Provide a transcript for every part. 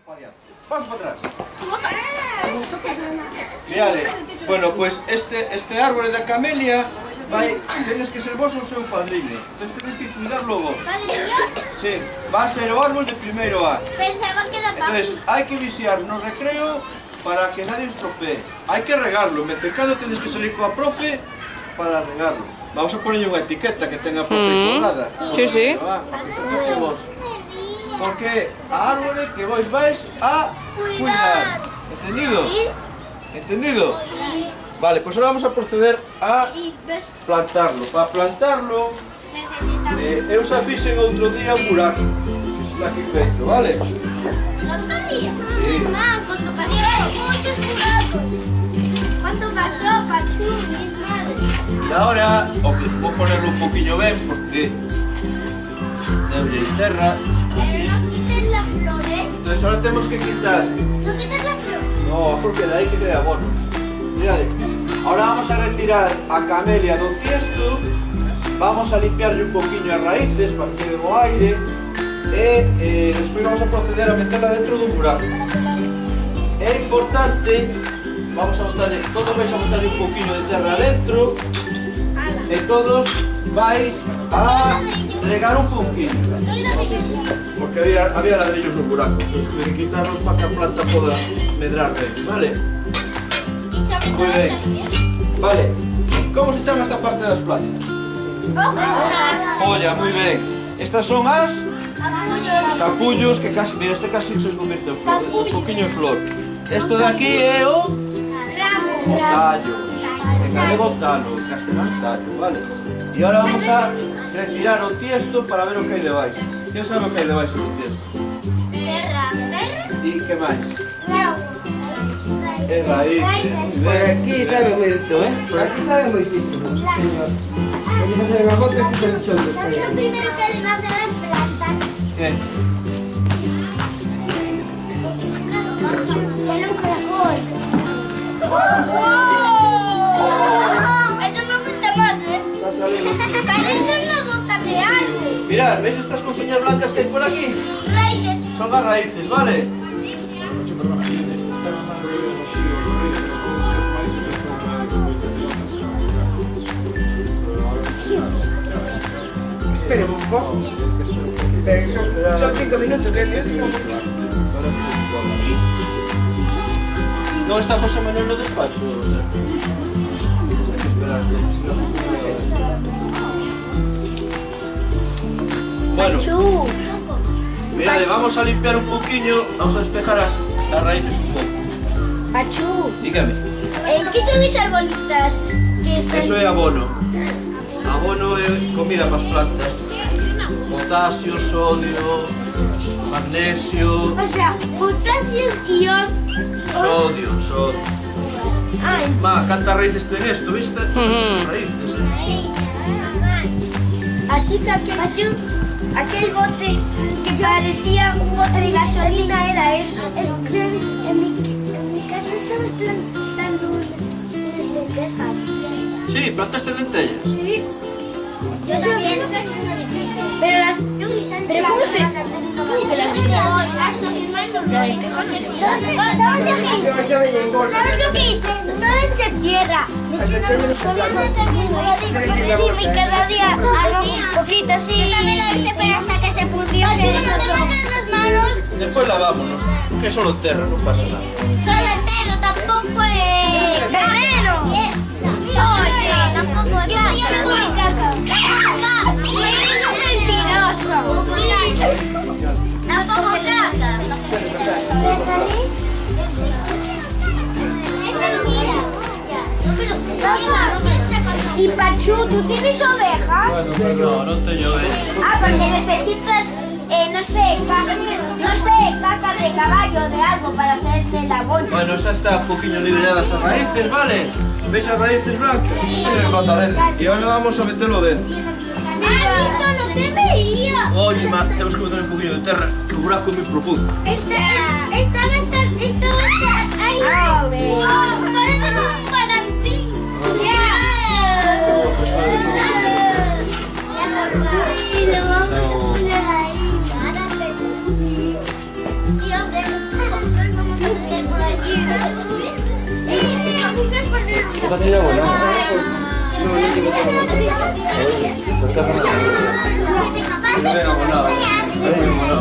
Vamos para atrás. Mirade, bueno, pues este árbol da camelia tenes que ser vos o seu padrino. Entón tenes que cuidarlo vos. Sí, va a ser o árbol de primeiro A. Pensaba que era papi. Entonces, hai que vixiar no recreo para que nadie estropee. Hai que regarlo, en vez de cando tenes que salir coa profe para regarlo. Vamos a poner unha etiqueta que tenga profe colgada. Sí, sí. Porque a árbore que vos vais a cuidar. ¿Entendido? ¿Entendido? Vale, pues ahora vamos a proceder a plantarlo. Para plantarlo, eu xa fixen outro día un buraco. Está aquí feito, vale? ¿Otro día? Sí. ¿Cuánto pasó? Muchos buracos. ¿Cuánto pasó, Pachu? Mi madre. Y ahora, vou ponerlo un poquillo ben porque debería terra. Pero no quites la flor, ¿eh? Entonces ahora tenemos que quitar. ¿No quites la flor? No, porque de ahí que queda abono. Mirad, ahora vamos a retirar a camelia do tiesto. Vamos a limpiarle un poquinho as raíces para que dé o aire. E despois vamos a proceder a meterla dentro dun buraco. É importante, vamos a botarle, todos vais a botarle un poquinho de terra dentro. E todos vais a regar un poquinho. Porque había ladrillos no buraco, entonces tuve que quitarlos para que la planta pueda medrar bien, ¿vale? Muy bien. Vale, ¿cómo se llama esta parte de las plantas? Joya, muy bien. Estas son as capullos, que casi, mira, este casi se convierte en flor, un poquinho en flor. Esto de aquí é o tallo. En galego talo, en castelán tallo, ¿vale? Y ahora vamos a retirar o tiesto para ver o que hai debaixo. ¿Quién sabe o que hai debaixo do tiesto? Terra. E que máis? É raíces. Por aquí sabe moito, Por aquí sabe moitísimo, señor. Vamos a hacer unha foto e fica un chondo. ¿Sabes lo primero que le va a hacer las plantas? ¿Qué? Sale un caracol. Eso me gusta más, Está saliendo. Parece una boca de árbol. Mirad, ¿veis estas cosillas blancas que hay por aquí? Raíces. Son las raíces, ¿vale? Espere un pouco. Son 5 minutos, No está José Manuel no despacho. Hay que esperar. Bueno, mirad, vamos a limpiar un poquillo, vamos a despejar las raíces un poco. Pachu, Dígame, ¿qué son esas bolitas que están? eso es abono. Abono es comida para las plantas. Potasio, sodio, magnesio, O sea, potasio y sodio. Ay. Ma, ¿cuántas raíces tiene esto, viste? Estas raíces, Así que aquel bote que parecía un bote de gasolina era eso. En mi casa estaba plantando lentejas. Sí, plantaste lentellas. Sí. Yo también. Pero ¿cómo que las ¿Sabes lo que hice? No le eché tierra. Le eché una y cada día así, un poquito así. Yo también lo hice, pero hasta que se pudrió. Si no te manchas las manos. Después lavámonos, que es solo tierra, no pasa nada. Solo entero, tampoco es carrero. Oye, tampoco es. Yo me comí caca. Mentiroso. Tampoco caca. ¿Puedes salir? Es mentira. Y Pachu, ¿tú tienes ovejas? No, no te lloves. Porque necesitas, caca de caballo, de algo para hacerte el abono. Bueno, esa está un poquillo liberadas a raíces, ¿vale? ¿Veis las raíces blancas? Tiene pata dentro. Y ahora vamos a meterlo dentro. ¡Ay, no te veía! Oye, ma, tenemos que meter un poquillo de tierra, que el buraco es muy profundo. Estaba ahí. ¡Wow! Parece como un balancín. Y lo vamos a poner ahí. Y hombre, Esta tira buena. No, no llevo todo. Venga, bueno.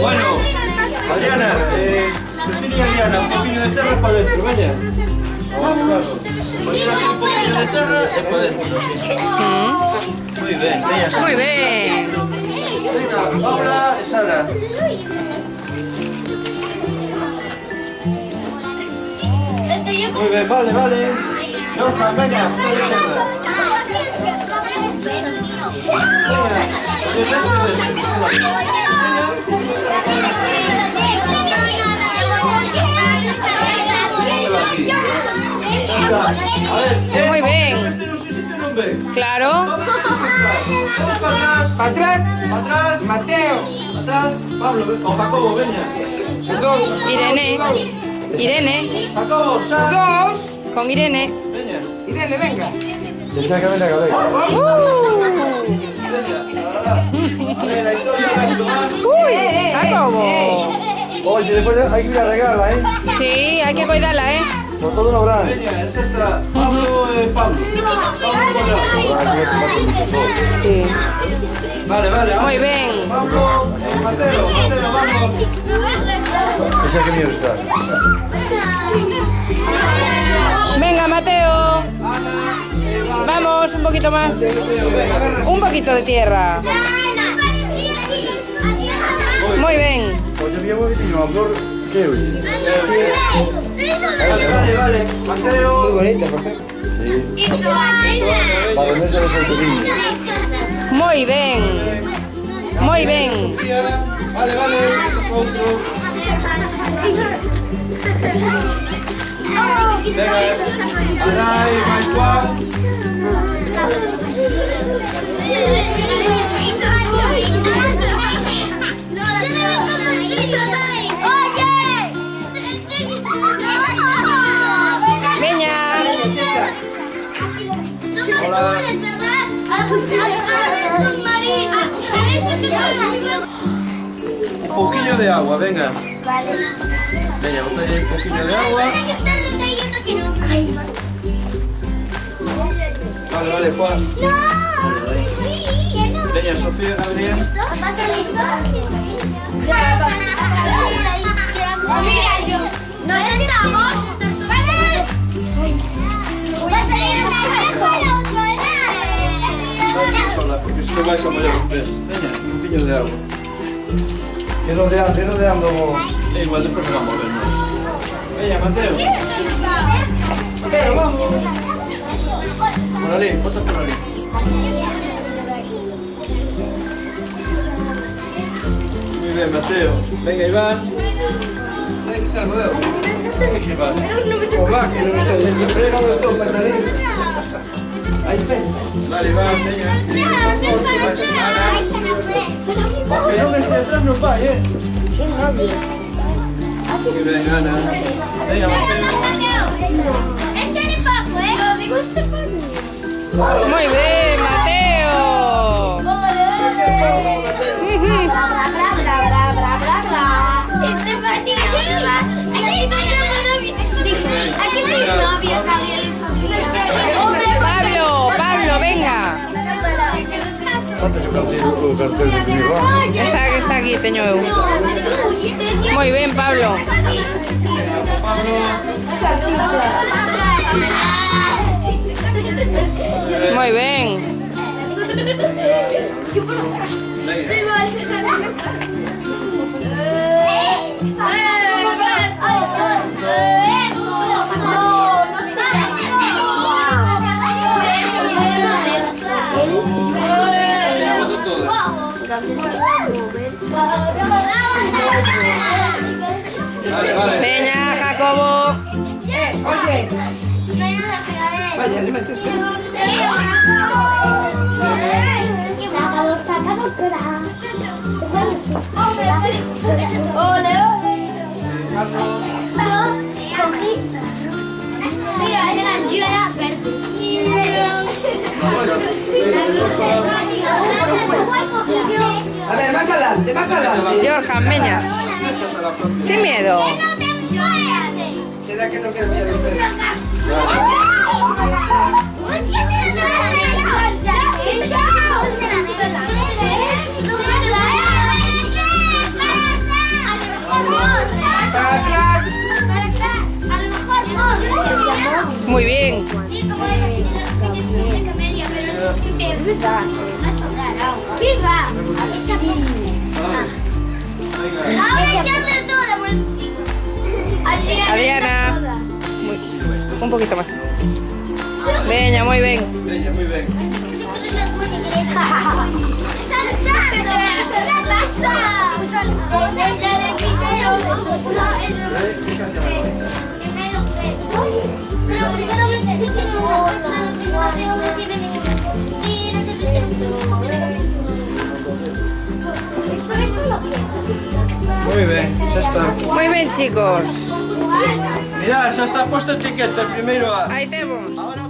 Bueno, Adriana, Cecilia y Adriana, un poquillo de terra para dentro, veña. Poner así un poquillo de terra e para dentro, sí. Muy bien, veña. Muy bien. Venga, Paula e Sara. Muy bien, vale. Johan, venga, poner terra. Venga, eso. A ver, Muy bien. Claro. Vamos para atrás. Para atrás, Para atrás. Mateo. Atrás. Pablo, o Jacobo, veña. Los dos. Irene. Irene. Jacobo, Los Sara. dos. Con Irene. Veña. Irene, venga. Exactamente acá. Veña. A ver, la historia de Tomás. Uy, Jacobo. Oye, después hay que ir a regarla, ¿eh? Sí, hay que cuidarla, ¿eh? Por todo lo grande. Veña, es esta. Pablo, Pablo. Sí. Vale, Muy bien. Pablo, Mateo, vamos. Esa que mierda está. Venga, Mateo. Vamos, un poquito más. Un poquito de tierra. Muy bien. Pues yo llevo que tengo flor. ¿Qué hoy? Vale. Muy Mateo. bonita, perfecto. Para ponerse los autobús. Muy bien. Muy bien. Vale. Otro. Venga, Adai, mais Juan. Veña. Un poquillo de agua, venga. Venga, vamos a pedir un poquillo de agua. Vale, Juan. Venga, Sofía, Gabriel. Nos sentamos. ¿Vas a ir a Sola, porque si no vais a morir los pies. Venga, un poquillo de agua. Que rodeando. Igual después nos vamos a movernos. Venga, Mateo. Mateo, vamos. Por ahí, ponte por ahí. Muy bien, Mateo. Venga, Iván. Hay que salgo de Iván. O va, que no estoy. Frega los dos para salir. Ahí está. Dale, Iván, venga. Que no me esté atrás no va, ¿eh? Muy bien, Ana. Venga, Mateo. Muy bien, Mateo. Pablo, venga. ¿Cuánto yo canté el cartel de mi barrio? Está aquí, teño eu. Muy bien, Pablo. Muy bien. Vale. Venga, Jacobo. Oye. Vaya, le metes tú. A ver, más adelante, más adelante. Johan, venga. hasta la próxima. Sin miedo. ¿Será que no queda miedo? Para atrás. Muy bien. Sí, como esa que tiene camelia, pero no siempre va a sobrar agua. ¿Qué va? Venga. Ahora echarle toda por encima. Adriana. Un poquito más. Veña, muy bien. Venga, muy bien. Muy bien, ya está. Muy bien, chicos. Mira, ya está puesto etiqueta. Primero. Ahí te vamos. Ahora